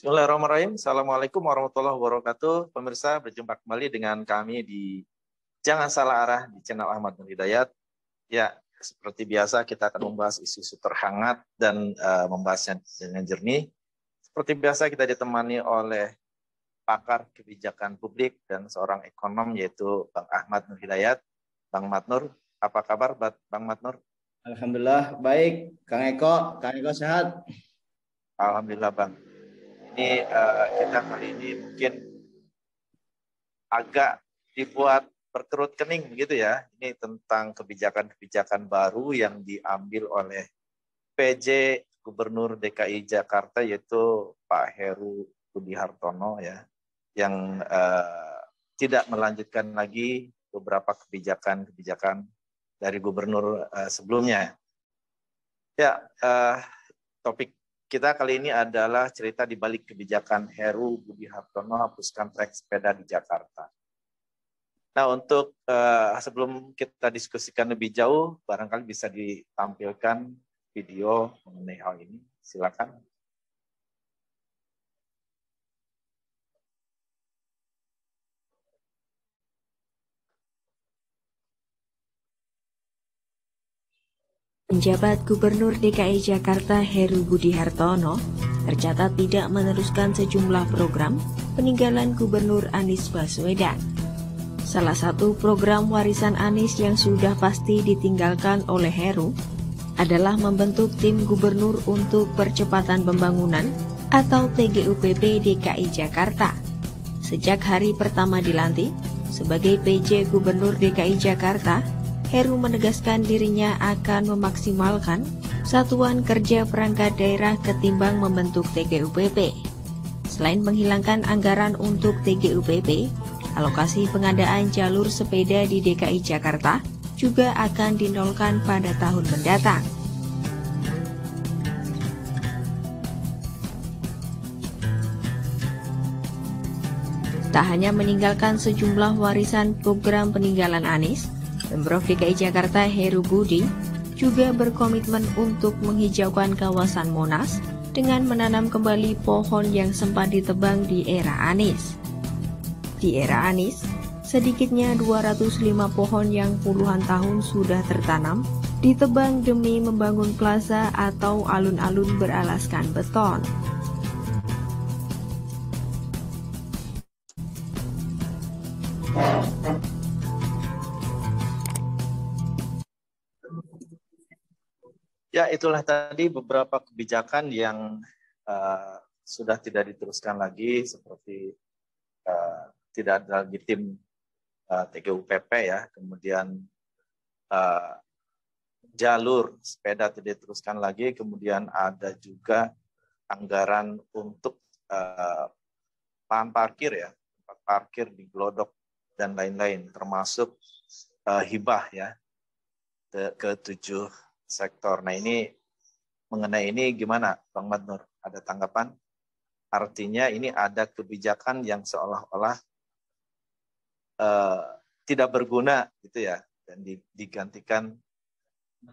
Bismillahirrahmanirrahim. Assalamualaikum warahmatullahi wabarakatuh. Pemirsa, berjumpa kembali dengan kami di Jangan Salah Arah di channel Ahmad Nur Hidayat. Ya, seperti biasa kita akan membahas isu-isu terhangat dan membahasnya dengan jernih. Seperti biasa kita ditemani oleh pakar kebijakan publik dan seorang ekonom yaitu Bang Ahmad Nur Hidayat. Bang Matnur, apa kabar Bang Matnur? Alhamdulillah baik, Kang Eko sehat? Alhamdulillah Bang. Ini kita kali ini mungkin agak dibuat berkerut kening begitu ya. Ini tentang kebijakan-kebijakan baru yang diambil oleh PJ Gubernur DKI Jakarta yaitu Pak Heru Budi Hartono ya, yang tidak melanjutkan lagi beberapa kebijakan-kebijakan dari gubernur sebelumnya. Ya, topik kita kali ini adalah cerita di balik kebijakan Heru Budi Hartono hapuskan trek sepeda di Jakarta. Nah, untuk sebelum kita diskusikan lebih jauh, barangkali bisa ditampilkan video mengenai hal ini. Silakan. Penjabat Gubernur DKI Jakarta Heru Budi Hartono tercatat tidak meneruskan sejumlah program peninggalan Gubernur Anies Baswedan. Salah satu program warisan Anies yang sudah pasti ditinggalkan oleh Heru adalah membentuk tim gubernur untuk percepatan pembangunan atau TGUPP DKI Jakarta. Sejak hari pertama dilantik sebagai PJ Gubernur DKI Jakarta, Heru menegaskan dirinya akan memaksimalkan satuan kerja perangkat daerah ketimbang membentuk TGUPP. Selain menghilangkan anggaran untuk TGUPP, alokasi pengadaan jalur sepeda di DKI Jakarta juga akan dinolkan pada tahun mendatang. Tak hanya meninggalkan sejumlah warisan program peninggalan Anies, Pemprov DKI Jakarta Heru Budi juga berkomitmen untuk menghijaukan kawasan Monas dengan menanam kembali pohon yang sempat ditebang di era Anies. Di era Anies, sedikitnya 205 pohon yang puluhan tahun sudah tertanam ditebang demi membangun plaza atau alun-alun beralaskan beton. Ya, itulah tadi beberapa kebijakan yang sudah tidak diteruskan lagi, seperti tidak ada lagi tim TGUPP ya, kemudian jalur sepeda tidak diteruskan lagi, kemudian ada juga anggaran untuk lahan parkir ya, tempat parkir di Glodok dan lain-lain, termasuk hibah ya ke 7 sektor. Nah, ini mengenai ini gimana Bang Matnur? Ada tanggapan? Artinya ini ada kebijakan yang seolah-olah tidak berguna gitu ya, dan digantikan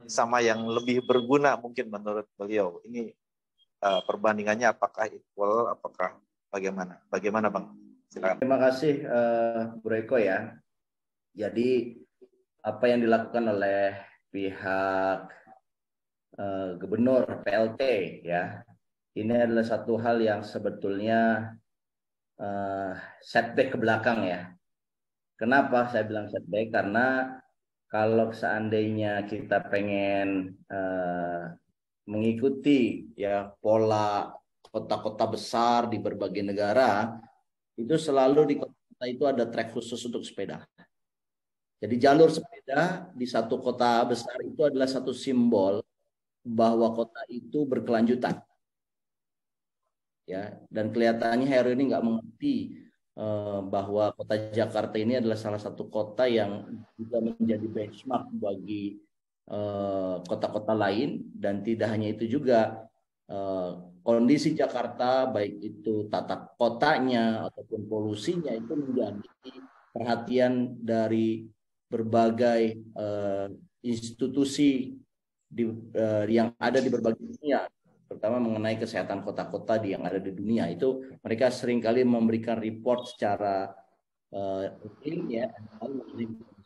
sama yang lebih berguna mungkin menurut beliau. Ini perbandingannya apakah equal, apakah bagaimana? Bagaimana Bang? Silakan. Terima kasih Bu Eko ya. Jadi apa yang dilakukan oleh pihak Gubernur PLT ya, ini adalah satu hal yang sebetulnya setback ke belakang ya. Kenapa saya bilang setback? Karena kalau seandainya kita pengen mengikuti ya pola kota-kota besar di berbagai negara, itu selalu di kota itu ada trek khusus untuk sepeda. Jadi jalur sepeda di satu kota besar itu adalah satu simbol bahwa kota itu berkelanjutan, ya. Dan kelihatannya Heru ini nggak mengerti bahwa kota Jakarta ini adalah salah satu kota yang juga menjadi benchmark bagi kota-kota lain, dan tidak hanya itu juga kondisi Jakarta baik itu tata kotanya ataupun polusinya itu menjadi perhatian dari berbagai institusi yang ada di berbagai dunia. terutama mengenai kesehatan kota-kota yang ada di dunia. Itu mereka seringkali memberikan report secara rutin ya,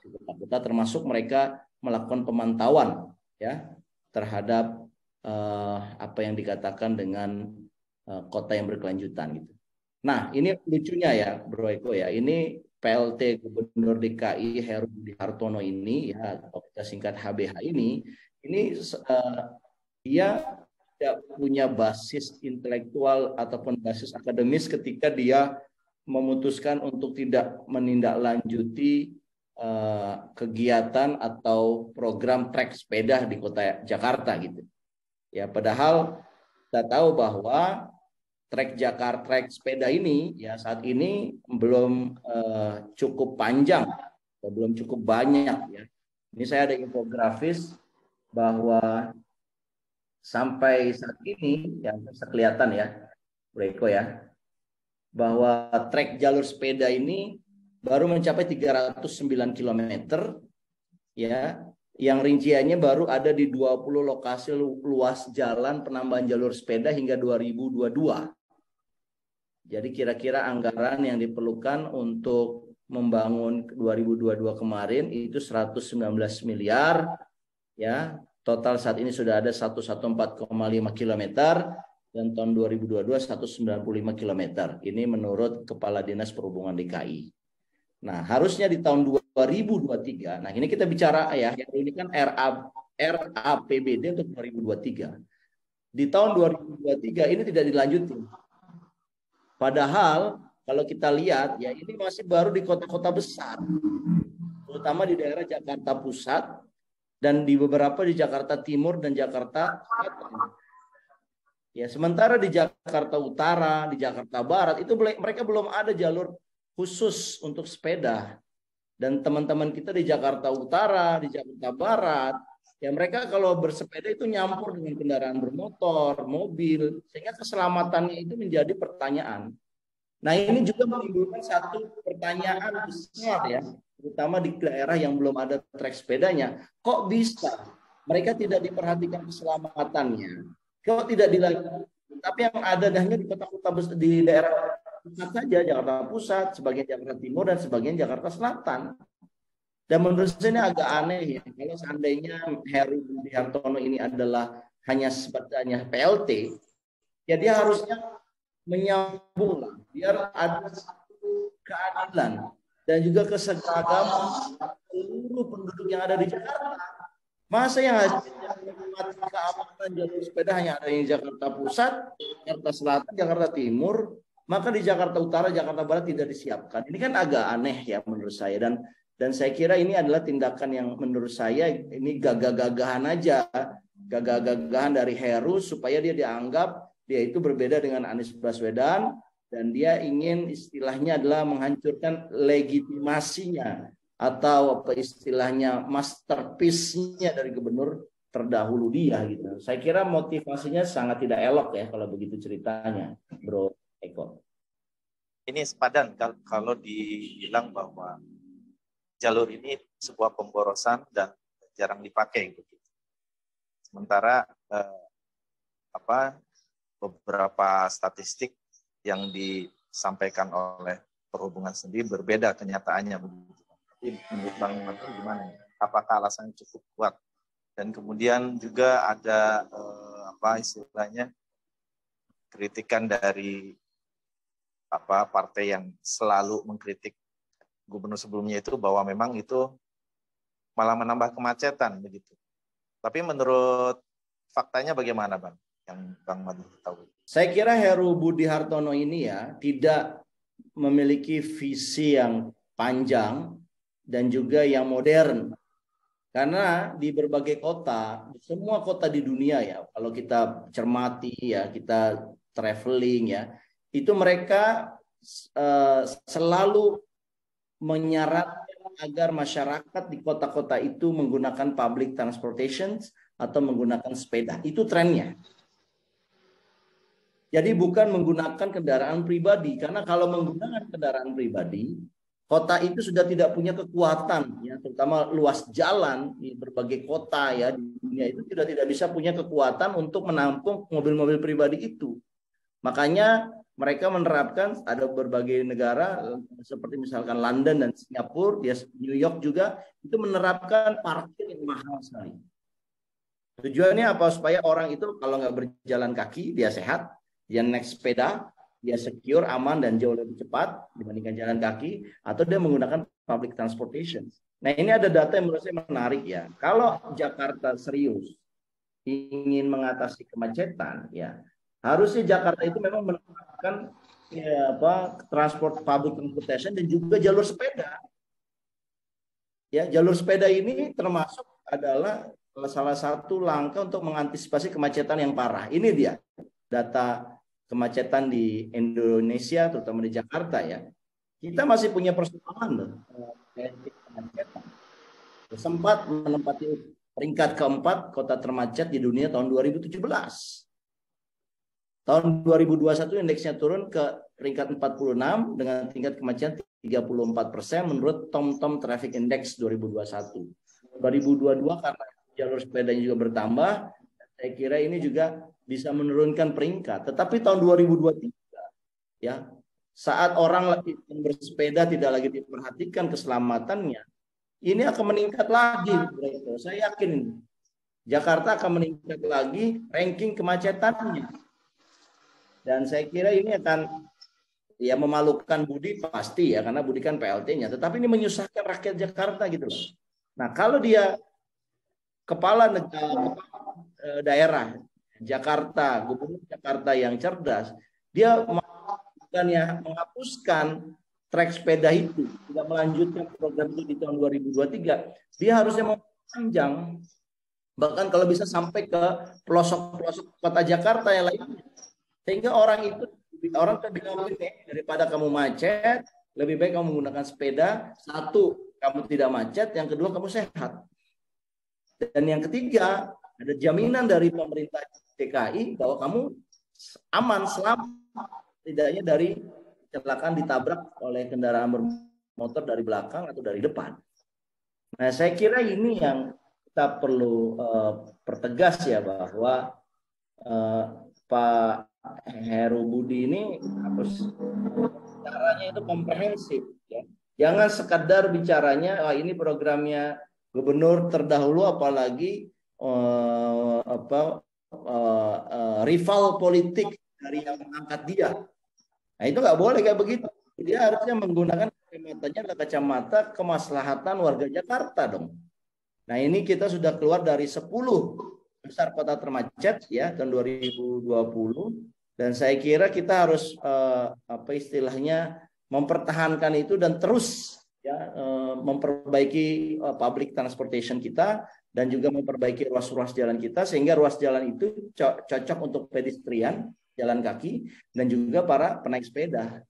kota-kota, termasuk mereka melakukan pemantauan ya terhadap apa yang dikatakan dengan kota yang berkelanjutan gitu. Nah, ini lucunya ya, Bro Eko ya. Ini PLT Gubernur DKI Heru Budi Hartono ini ya, atau kita singkat HBH ini dia tidak punya basis intelektual ataupun basis akademis ketika dia memutuskan untuk tidak menindaklanjuti kegiatan atau program trek sepeda di kota Jakarta gitu. Ya, padahal kita tahu bahwa trek Jakarta, trek sepeda ini ya saat ini belum cukup panjang, belum cukup banyak ya. Ini saya ada infografis bahwa sampai saat ini yang bisa kelihatan ya, Breko ya, bahwa trek jalur sepeda ini baru mencapai 309 km ya. Yang rinciannya baru ada di 20 lokasi luas jalan penambahan jalur sepeda hingga 2022. Jadi kira-kira anggaran yang diperlukan untuk membangun 2022 kemarin itu 119 miliar ya. Total saat ini sudah ada 114,5 km dan tahun 2022 195 km. Ini menurut Kepala Dinas Perhubungan DKI. Nah, harusnya di tahun 2023. Nah, ini kita bicara ya, ini kan RAPBD untuk 2023. Di tahun 2023 ini tidak dilanjutin. Padahal kalau kita lihat ya ini masih baru di kota-kota besar, terutama di daerah Jakarta Pusat dan di beberapa di Jakarta Timur dan Jakarta Selatan. Ya, sementara di Jakarta Utara, di Jakarta Barat itu mereka belum ada jalur khusus untuk sepeda. Dan teman-teman kita di Jakarta Utara, di Jakarta Barat, ya mereka kalau bersepeda itu nyampur dengan kendaraan bermotor, mobil, sehingga keselamatannya itu menjadi pertanyaan. Nah, ini juga menimbulkan satu pertanyaan besar ya, terutama di daerah yang belum ada trek sepedanya. Kok bisa mereka tidak diperhatikan keselamatannya? Kok tidak dilakukan? Tapi yang ada hanya di kota-kota di daerah pusat saja, Jakarta Pusat, sebagian Jakarta Timur dan sebagian Jakarta Selatan. Dan menurut saya ini agak aneh ya, kalau seandainya Heru Budi Hartono ini adalah hanya sebatasnya PLT, ya dia harusnya menyambung biar ada satu keadilan dan juga keseragaman seluruh penduduk yang ada di Jakarta. Masa yang keamanan jalur sepeda hanya ada di Jakarta Pusat, Jakarta Selatan, Jakarta Timur, maka di Jakarta Utara, Jakarta Barat tidak disiapkan. Ini kan agak aneh ya menurut saya, dan saya kira ini adalah tindakan yang menurut saya ini gagah-gagahan aja, gagah-gagahan dari Heru supaya dia dianggap dia itu berbeda dengan Anies Baswedan dan dia ingin istilahnya adalah menghancurkan legitimasinya atau apa istilahnya masterpiece-nya dari gubernur terdahulu dia gitu. Saya kira motivasinya sangat tidak elok ya kalau begitu ceritanya, Bro Eko. Ini sepadan kalau dibilang bahwa jalur ini sebuah pemborosan dan jarang dipakai begitu. Sementara beberapa statistik yang disampaikan oleh perhubungan sendiri berbeda kenyataannya begitu. Jadi menurut Bang Mati gimana? Apakah alasannya cukup kuat? Dan kemudian juga ada istilahnya kritikan dari partai yang selalu mengkritik gubernur sebelumnya itu bahwa memang itu malah menambah kemacetan begitu. Tapi menurut faktanya bagaimana, Bang? Yang Bang Madu tahu. Saya kira Heru Budi Hartono ini ya tidak memiliki visi yang panjang dan juga yang modern. Karena di berbagai kota, semua kota di dunia ya, kalau kita cermati ya, kita traveling ya, itu mereka selalu menyarankan agar masyarakat di kota-kota itu menggunakan public transportation atau menggunakan sepeda. Itu trennya. Jadi bukan menggunakan kendaraan pribadi. Karena kalau menggunakan kendaraan pribadi, kota itu sudah tidak punya kekuatan, ya, terutama luas jalan di berbagai kota ya di dunia itu tidak bisa punya kekuatan untuk menampung mobil-mobil pribadi itu. Makanya mereka menerapkan, ada berbagai negara seperti misalkan London dan Singapura, New York juga itu menerapkan parkir yang mahal sekali. Tujuannya apa? Supaya orang itu kalau nggak berjalan kaki dia sehat, dia naik sepeda, dia secure, aman, dan jauh lebih cepat dibandingkan jalan kaki, atau dia menggunakan public transportation. Nah, ini ada data yang menurut saya menarik ya. Kalau Jakarta serius ingin mengatasi kemacetan, ya harusnya Jakarta itu memang menerapkan ya, transport public transportation dan juga jalur sepeda. Ya, jalur sepeda ini termasuk adalah salah satu langkah untuk mengantisipasi kemacetan yang parah. Ini dia data kemacetan di Indonesia, terutama di Jakarta ya. Kita masih punya persoalan kemacetan. Sempat menempati peringkat keempat kota termacet di dunia tahun 2017. Tahun 2021 indeksnya turun ke peringkat 46 dengan tingkat kemacetan 34% menurut TomTom Traffic Index 2021. 2022 karena jalur sepedanya juga bertambah, saya kira ini juga bisa menurunkan peringkat. Tetapi tahun 2023 ya, saat orang lagi bersepeda tidak lagi diperhatikan keselamatannya, ini akan meningkat lagi. Saya yakin Jakarta akan meningkat lagi ranking kemacetannya. Dan saya kira ini akan ya memalukan Budi pasti ya, karena Budi kan PLT-nya. Tetapi ini menyusahkan rakyat Jakarta gitu loh. Nah, kalau dia kepala daerah Jakarta, gubernur Jakarta yang cerdas, dia bukannya menghapuskan trek sepeda itu, tidak melanjutkan program itu di tahun 2023, dia harusnya memperpanjang, bahkan kalau bisa sampai ke pelosok-pelosok kota Jakarta yang lainnya. Sehingga orang bilang daripada kamu macet, lebih baik kamu menggunakan sepeda. Satu, kamu tidak macet. Yang kedua, kamu sehat. Dan yang ketiga, ada jaminan dari pemerintah DKI bahwa kamu aman, selamat, tidaknya dari kecelakaan ditabrak oleh kendaraan bermotor dari belakang atau dari depan. Nah, saya kira ini yang kita perlu pertegas ya, bahwa Pak Heru Budi ini harus caranya itu komprehensif ya. Jangan sekadar bicaranya ini programnya gubernur terdahulu, apalagi rival politik dari yang mengangkat dia. Nah, itu nggak boleh kayak begitu. Dia harusnya menggunakan kacamatanya adalah kacamata kemaslahatan warga Jakarta dong. Nah, ini kita sudah keluar dari 10 besar kota termacet ya tahun 2020, dan saya kira kita harus istilahnya mempertahankan itu dan terus ya memperbaiki public transportation kita dan juga memperbaiki ruas-ruas jalan kita, sehingga ruas jalan itu cocok untuk pedestrian, jalan kaki, dan juga para penaik sepeda.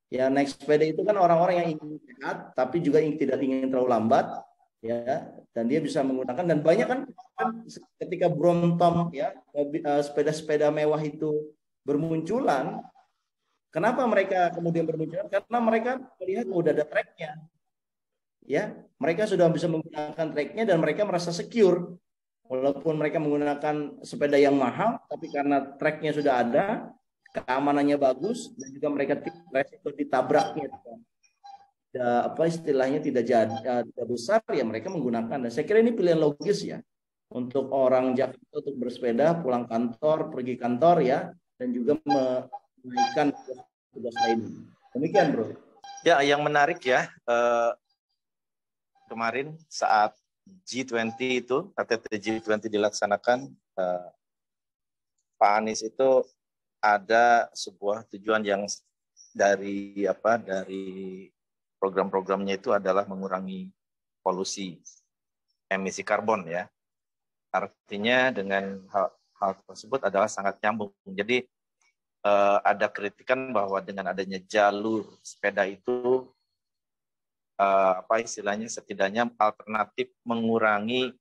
Ya, naik sepeda itu kan orang-orang yang ingin sehat tapi juga tidak ingin terlalu lambat ya, dan dia bisa menggunakan, dan banyak kan ketika Brompton ya sepeda-sepeda mewah itu bermunculan. Kenapa mereka kemudian bermunculan? Karena mereka melihat udah ada treknya. Ya, mereka sudah bisa menggunakan treknya dan mereka merasa secure. Walaupun mereka menggunakan sepeda yang mahal, tapi karena treknya sudah ada, keamanannya bagus, dan juga mereka resiko ditabraknya istilahnya tidak besar ya, mereka menggunakan. Dan saya kira ini pilihan logis ya untuk orang Jakarta untuk bersepeda pulang kantor, pergi kantor ya, dan juga menaikkan tugas lain. Demikian bro. Ya, yang menarik ya, kemarin saat G20 itu, KTT G20 dilaksanakan, Pak Anies itu ada sebuah tujuan yang dari program-programnya itu adalah mengurangi polusi emisi karbon ya. Artinya dengan hal tersebut adalah sangat nyambung. Jadi ada kritikan bahwa dengan adanya jalur sepeda itu istilahnya setidaknya alternatif mengurangi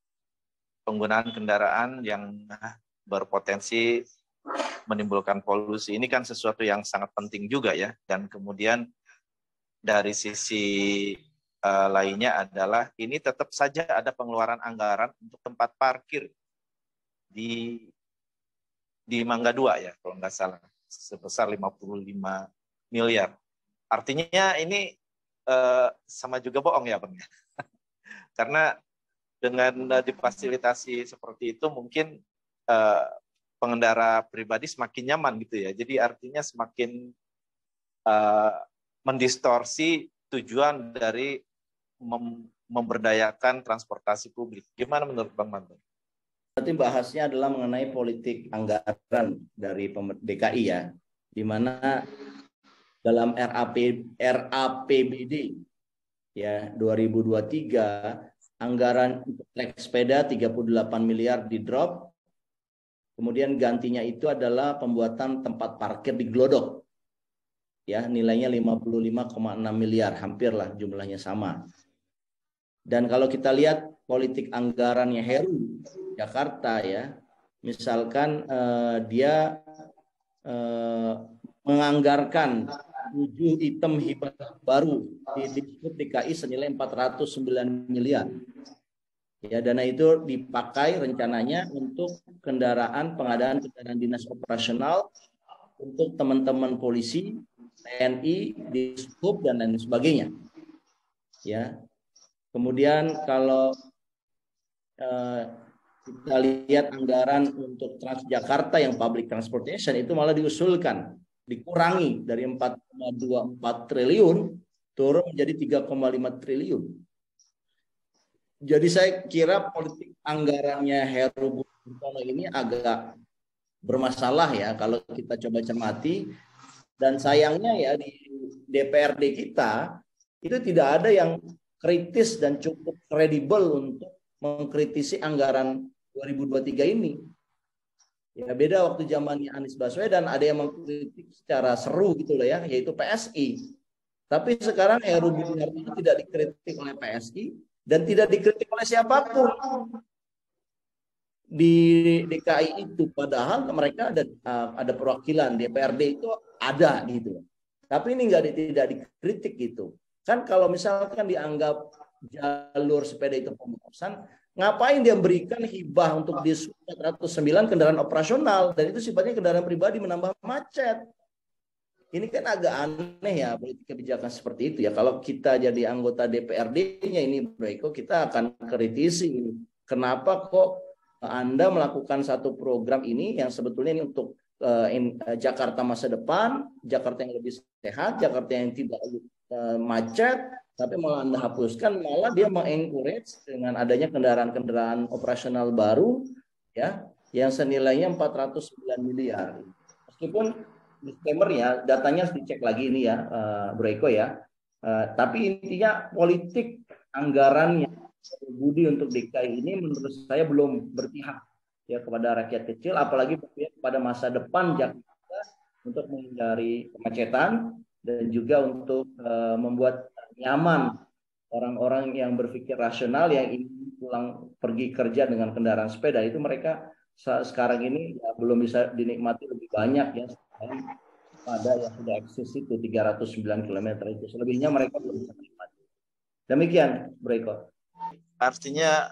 penggunaan kendaraan yang berpotensi menimbulkan polusi. Ini kan sesuatu yang sangat penting juga ya. Dan kemudian dari sisi lainnya adalah ini tetap saja ada pengeluaran anggaran untuk tempat parkir di Mangga 2 ya kalau nggak salah sebesar 55 miliar. Artinya ini sama juga bohong ya Bang ya. Karena dengan difasilitasi seperti itu mungkin pengendara pribadi semakin nyaman gitu ya. Jadi artinya semakin mendistorsi tujuan dari memberdayakan transportasi publik. Gimana menurut Bang Manton? Berarti bahasnya adalah mengenai politik anggaran dari DKI ya, di mana dalam RAPBD ya 2023 anggaran untuk trek sepeda 38 miliar di drop. Kemudian gantinya itu adalah pembuatan tempat parkir di Glodok. Ya, nilainya 55,6 miliar, hampirlah jumlahnya sama. Dan kalau kita lihat politik anggarannya Heru Jakarta ya, misalkan dia menganggarkan 7 item hibah baru di DKI senilai 409 miliar. Ya, dana itu dipakai rencananya untuk pengadaan kendaraan dinas operasional untuk teman-teman polisi, TNI, Dishub dan lain sebagainya. Ya. Kemudian kalau kita lihat anggaran untuk Transjakarta yang public transportation itu malah diusulkan dikurangi dari 4,24 triliun turun menjadi 3,5 triliun. Jadi saya kira politik anggarannya Heru Budi Hartono ini agak bermasalah ya kalau kita coba cermati. Dan sayangnya ya di DPRD kita itu tidak ada yang kritis dan cukup kredibel untuk mengkritisi anggaran 2023 ini. Ya beda waktu zamannya Anies Baswedan ada yang mengkritik secara seru gitu loh ya, yaitu PSI. Tapi sekarang Heru Budi Hartono tidak dikritik oleh PSI dan tidak dikritik oleh siapapun di DKI itu, padahal mereka ada perwakilan DPRD itu ada gitu. Tapi ini tidak dikritik gitu. Kan kalau misalkan dianggap jalur sepeda itu pemborosan, ngapain dia berikan hibah untuk di 409 kendaraan operasional dan itu sifatnya kendaraan pribadi menambah macet. Ini kan agak aneh ya politik kebijakan seperti itu ya. Kalau kita jadi anggota DPRD-nya ini Bro, kita akan kritisi kenapa kok Anda melakukan satu program ini yang sebetulnya ini untuk Jakarta masa depan, Jakarta yang lebih sehat, Jakarta yang tidak macet, tapi malah Anda hapuskan, malah dia mengencourage dengan adanya kendaraan-kendaraan operasional baru ya yang senilainya 409 miliar. Meskipun disclaimer ya, datanya harus dicek lagi ini ya, Bro Eko ya. Tapi intinya politik anggarannya Budi untuk DKI ini menurut saya belum berpihak ya kepada rakyat kecil, apalagi berpihak kepada masa depan Jakarta untuk menghindari kemacetan dan juga untuk membuat nyaman orang-orang yang berpikir rasional yang ingin pulang pergi kerja dengan kendaraan sepeda itu mereka sekarang ini ya belum bisa dinikmati lebih banyak ya pada yang sudah eksis itu 309 km itu, selebihnya mereka belum bisa menikmati. Demikian Bro Eko. Artinya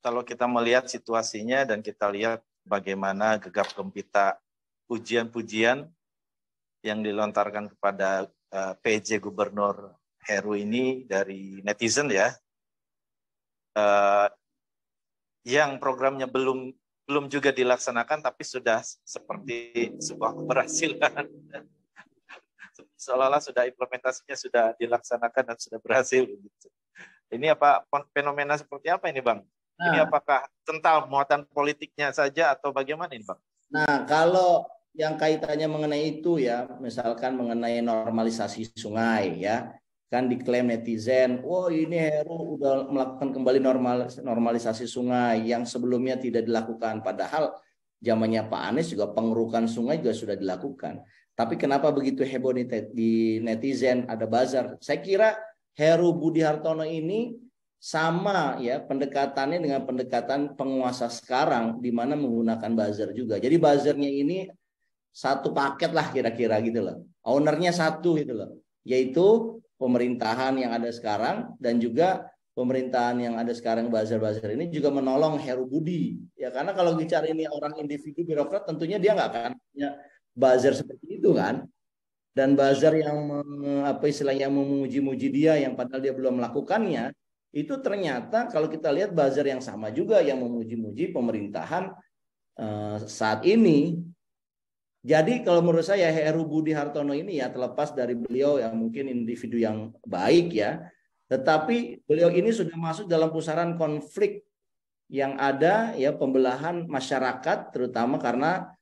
kalau kita melihat situasinya dan kita lihat bagaimana gegap gempita pujian-pujian yang dilontarkan kepada PJ Gubernur Heru ini dari netizen ya, yang programnya belum juga dilaksanakan tapi sudah seperti sebuah keberhasilan. Seolah-olah sudah implementasinya sudah dilaksanakan dan sudah berhasil. Gitu. Ini apa fenomena seperti apa ini Bang? Nah, ini apakah kental muatan politiknya saja atau bagaimana ini Bang? Nah kalau yang kaitannya mengenai itu ya, misalkan mengenai normalisasi sungai ya, kan diklaim netizen, oh ini Heru udah melakukan kembali normalisasi sungai yang sebelumnya tidak dilakukan, padahal zamannya Pak Anies juga pengerukan sungai juga sudah dilakukan. Tapi kenapa begitu heboh di netizen, ada buzzer? Saya kira Heru Budi Hartono ini sama ya pendekatannya dengan pendekatan penguasa sekarang di mana menggunakan buzzer juga. Jadi buzzernya ini satu paket lah kira-kira gitu loh. Ownernya satu gitu loh. yaitu pemerintahan yang ada sekarang dan juga pemerintahan yang ada sekarang buzzer-buzzer ini juga menolong Heru Budi. Ya karena kalau bicara ini orang individu birokrat tentunya dia nggak akan punya buzzer seperti itu kan. Dan buzzer yang apa istilahnya memuji-muji dia yang padahal dia belum melakukannya, itu ternyata kalau kita lihat buzzer yang sama juga yang memuji-muji pemerintahan saat ini. Jadi kalau menurut saya Heru Budi Hartono ini ya terlepas dari beliau yang mungkin individu yang baik ya, tetapi beliau ini sudah masuk dalam pusaran konflik yang ada ya, pembelahan masyarakat terutama karena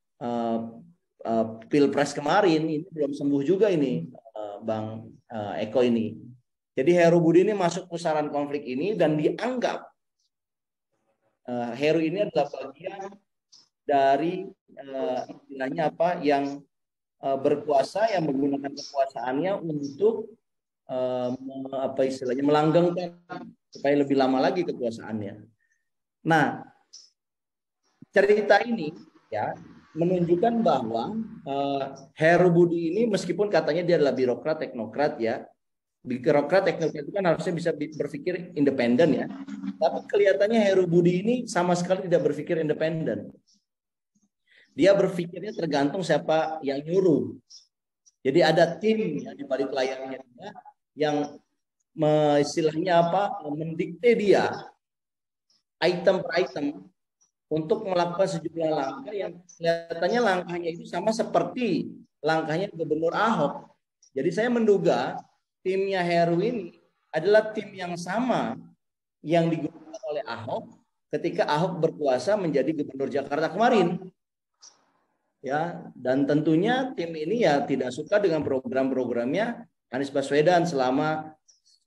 Pilpres kemarin ini belum sembuh juga ini Bang Eko ini. Jadi Heru Budi ini masuk pusaran konflik ini dan dianggap Heru ini adalah bagian dari istilahnya apa yang berkuasa yang menggunakan kekuasaannya untuk apa istilahnya melanggengkan supaya lebih lama lagi kekuasaannya. Nah, cerita ini ya menunjukkan bahwa Heru Budi ini meskipun katanya dia adalah birokrat teknokrat ya, birokrat teknokrat itu kan harusnya bisa berpikir independen ya, tapi kelihatannya Heru Budi ini sama sekali tidak berpikir independen. Dia berpikirnya tergantung siapa yang nyuruh. Jadi ada tim ya, di balik layarnya dia yang istilahnya apa mendikte dia item per item untuk melakukan sejumlah langkah yang kelihatannya langkahnya itu sama seperti langkahnya Gubernur Ahok. Jadi saya menduga timnya Heru ini adalah tim yang sama yang digunakan oleh Ahok ketika Ahok berkuasa menjadi Gubernur Jakarta kemarin. Ya, dan tentunya tim ini ya tidak suka dengan program-programnya Anies Baswedan selama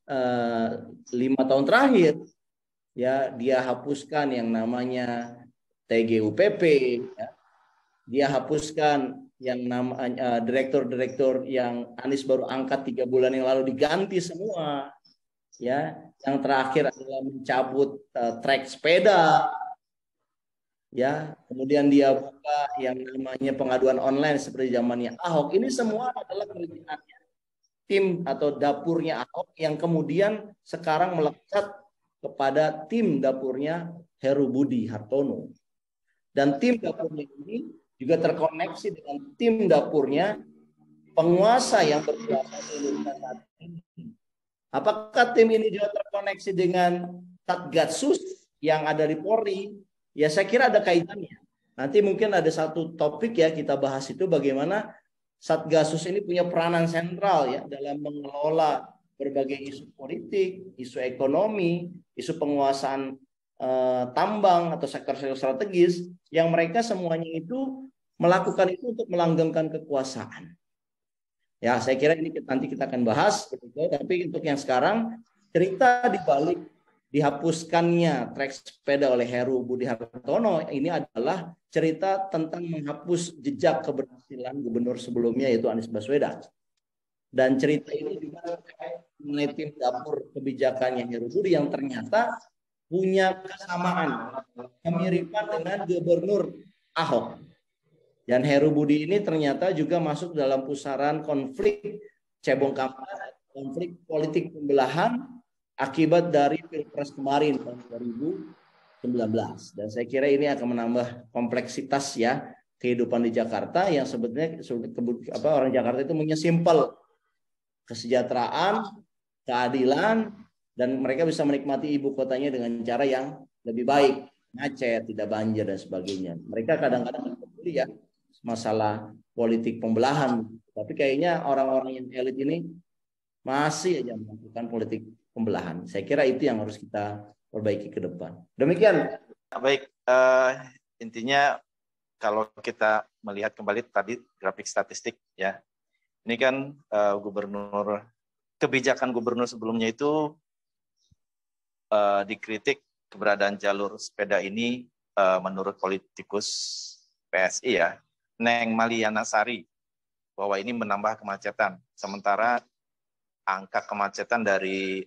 5 tahun terakhir. Ya, dia hapuskan yang namanya TGUPP, ya. Dia hapuskan yang namanya direktur-direktur yang Anies baru angkat 3 bulan yang lalu diganti semua. Ya, yang terakhir adalah mencabut trek sepeda. Ya, kemudian dia buka yang namanya pengaduan online seperti zamannya Ahok. Ini semua adalah kerjaannya tim atau dapurnya Ahok yang kemudian sekarang melekat kepada tim dapurnya Heru Budi Hartono. Dan tim dapurnya ini juga terkoneksi dengan tim dapurnya penguasa yang berkuasa di Indonesia saat ini. Apakah tim ini juga terkoneksi dengan Satgasus yang ada di Polri? Ya saya kira ada kaitannya. Nanti mungkin ada satu topik ya kita bahas itu bagaimana Satgasus ini punya peranan sentral ya dalam mengelola berbagai isu politik, isu ekonomi, isu penguasaan tambang atau sektor-sektor strategis yang mereka semuanya itu melakukan itu untuk melanggengkan kekuasaan. Ya, saya kira ini nanti kita akan bahas begitu, tapi untuk yang sekarang cerita di balik dihapuskannya trek sepeda oleh Heru Budi Hartono ini adalah cerita tentang menghapus jejak keberhasilan gubernur sebelumnya yaitu Anies Baswedan. Dan cerita ini juga mengenai tim dapur kebijakannya Heru Budi yang ternyata punya kesamaan, kemiripan dengan Gubernur Ahok. Dan Heru Budi ini ternyata juga masuk dalam pusaran konflik cebong kampanye, konflik politik pembelahan akibat dari Pilpres kemarin tahun 2019. Dan saya kira ini akan menambah kompleksitas ya kehidupan di Jakarta yang sebetulnya orang Jakarta itu punya simpel kesejahteraan, keadilan, dan mereka bisa menikmati ibu kotanya dengan cara yang lebih baik, macet, tidak banjir dan sebagainya. Mereka kadang-kadang peduli ya masalah politik pembelahan, tapi kayaknya orang-orang yang elit ini masih aja melakukan politik pembelahan. Saya kira itu yang harus kita perbaiki ke depan. Demikian. Baik, intinya kalau kita melihat kembali tadi grafik statistik ya, ini kan kebijakan gubernur sebelumnya itu dikritik keberadaan jalur sepeda ini menurut politikus PSI ya, Neng Maliana Sari, bahwa ini menambah kemacetan. Sementara angka kemacetan dari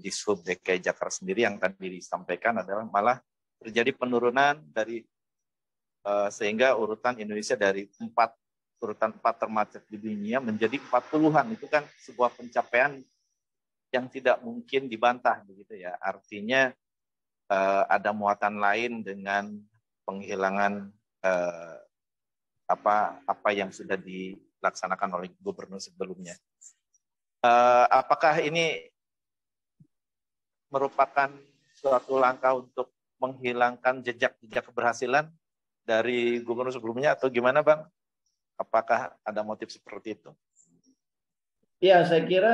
Dishub DKI Jakarta sendiri yang tadi disampaikan adalah malah terjadi penurunan dari sehingga urutan Indonesia dari 4 urutan 4 termacet di dunia menjadi 40-an. Itu kan sebuah pencapaian yang tidak mungkin dibantah begitu ya. Artinya ada muatan lain dengan penghilangan apa yang sudah dilaksanakan oleh gubernur sebelumnya. Apakah ini merupakan suatu langkah untuk menghilangkan jejak-jejak keberhasilan dari gubernur sebelumnya atau gimana, Bang? Apakah ada motif seperti itu? Ya, saya kira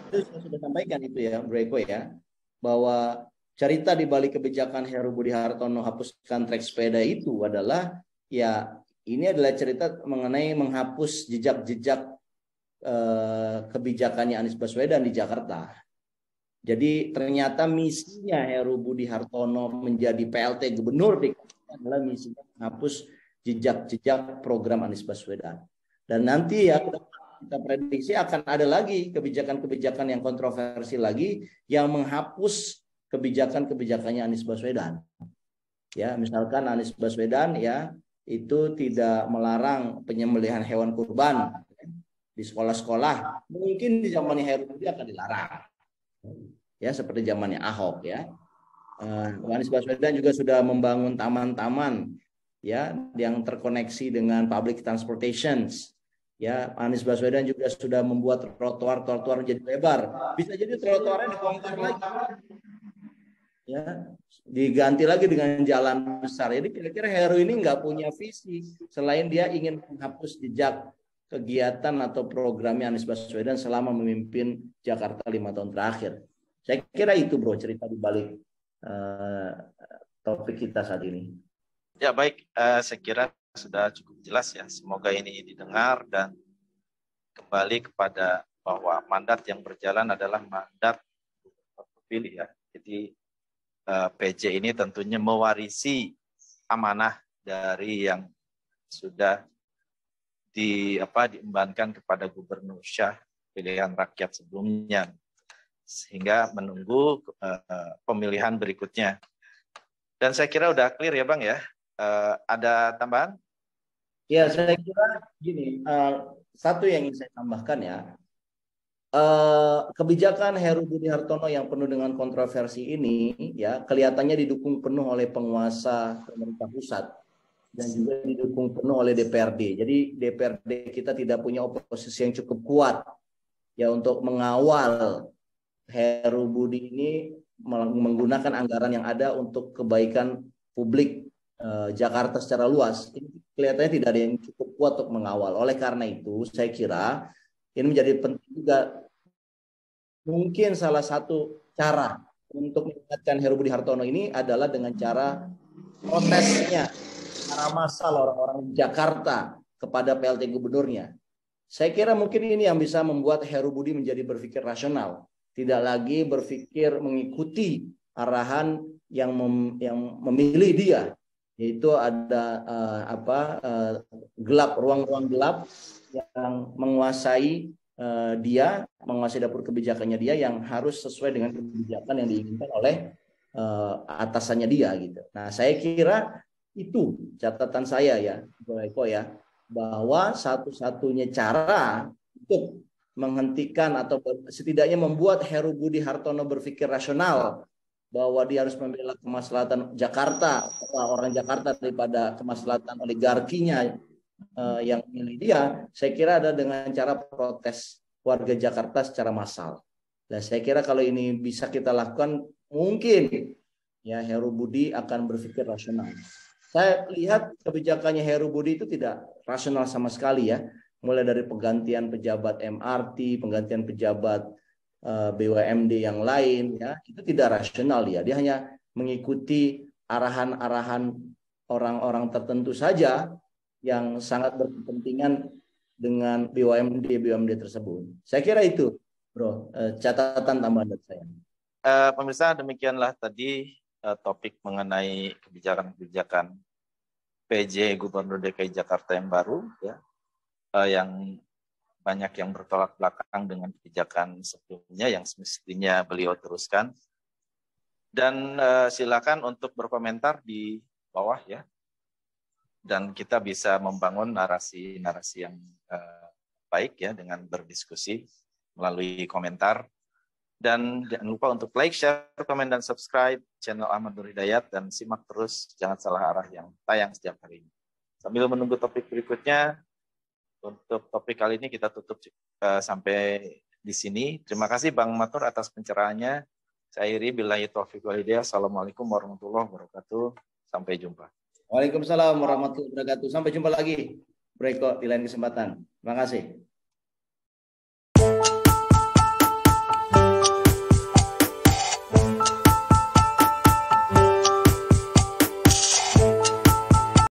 saya sudah sampaikan itu ya, Bro Eko ya, bahwa cerita di balik kebijakan Heru Budi Hartono hapuskan trek sepeda itu adalah ya ini adalah cerita mengenai menghapus jejak-jejak kebijakannya Anies Baswedan di Jakarta. Jadi ternyata misinya Heru Budi Hartono menjadi PLT Gubernur DKI adalah misinya menghapus jejak-jejak program Anies Baswedan. Dan nanti ya kita prediksi akan ada lagi kebijakan-kebijakan yang kontroversi lagi yang menghapus kebijakan-kebijakannya Anies Baswedan. Ya, misalkan Anies Baswedan ya itu tidak melarang penyembelihan hewan kurban di sekolah-sekolah. Mungkin di zamannya Heru Budi akan dilarang. Ya, seperti zamannya Ahok ya. Anies Baswedan juga sudah membangun taman-taman ya yang terkoneksi dengan public transportation. Ya, Anies Baswedan juga sudah membuat trotoar menjadi lebar. Bisa jadi trotoarnya dibongkar lagi. Ya, diganti lagi dengan jalan besar. Jadi kira-kira Heru ini nggak punya visi selain dia ingin menghapus jejak kegiatan atau programnya Anies Baswedan selama memimpin Jakarta 5 tahun terakhir. Saya kira itu, Bro, cerita di balik topik kita saat ini. Ya, baik. Saya kira sudah cukup jelas ya. Semoga ini didengar dan kembali kepada bahwa mandat yang berjalan adalah mandat terpilih ya. Jadi PJ ini tentunya mewarisi amanah dari yang sudah diembankan kepada Gubernur Syah pilihan rakyat sebelumnya, sehingga menunggu pemilihan berikutnya. Dan saya kira udah clear ya, Bang ya. Ada tambahan? Ya, saya kira gini, satu yang ingin saya tambahkan ya, kebijakan Heru Budi Hartono yang penuh dengan kontroversi ini ya kelihatannya didukung penuh oleh penguasa pemerintah pusat dan juga didukung penuh oleh DPRD. Jadi DPRD kita tidak punya oposisi yang cukup kuat ya untuk mengawal Heru Budi ini menggunakan anggaran yang ada untuk kebaikan publik Jakarta secara luas. Ini kelihatannya tidak ada yang cukup kuat untuk mengawal. Oleh karena itu, saya kira ini menjadi penting juga. Mungkin salah satu cara untuk mengingatkan Heru Budi Hartono ini adalah dengan cara protesnya secara massal orang-orang Jakarta kepada PLT gubernurnya. Saya kira mungkin ini yang bisa membuat Heru Budi menjadi berpikir rasional, tidak lagi berpikir mengikuti arahan yang memilih dia, yaitu ada ruang-ruang gelap yang menguasai dia, menguasai dapur kebijakannya dia yang harus sesuai dengan kebijakan yang diinginkan oleh atasannya dia gitu. Nah, saya kira itu catatan saya ya, Bro Eko ya, bahwa satu-satunya cara untuk menghentikan atau setidaknya membuat Heru Budi Hartono berpikir rasional bahwa dia harus membela kemaslahatan Jakarta atau orang Jakarta daripada kemaslahatan oligarkinya yang milih dia, saya kira ada dengan cara protes warga Jakarta secara massal. Dan saya kira kalau ini bisa kita lakukan, mungkin ya Heru Budi akan berpikir rasional. Saya lihat kebijakannya Heru Budi itu tidak rasional sama sekali ya. Mulai dari penggantian pejabat MRT, penggantian pejabat BUMD yang lain ya, itu tidak rasional ya. Dia hanya mengikuti arahan-arahan orang-orang tertentu saja yang sangat berkepentingan dengan BUMD tersebut. Saya kira itu, Bro, catatan tambahan dari saya. Pemirsa, demikianlah tadi topik mengenai kebijakan-kebijakan PJ Gubernur DKI Jakarta yang baru, ya, yang banyak yang bertolak belakang dengan kebijakan sebelumnya yang semestinya beliau teruskan. Dan silakan untuk berkomentar di bawah ya. dan kita bisa membangun narasi-narasi yang baik ya dengan berdiskusi melalui komentar. Dan jangan lupa untuk like, share, komen, dan subscribe channel Ahmad Nur Hidayat, dan simak terus Jangan Salah Arah yang tayang setiap hari ini. Sambil menunggu topik berikutnya, untuk topik kali ini kita tutup sampai di sini. Terima kasih Bang Matur atas pencerahannya. Saya akhiri billahi taufiq wal hidayah. Assalamualaikum warahmatullahi wabarakatuh. Sampai jumpa. Waalaikumsalam warahmatullahi wabarakatuh. Sampai jumpa lagi. Berikut di lain kesempatan. Terima kasih.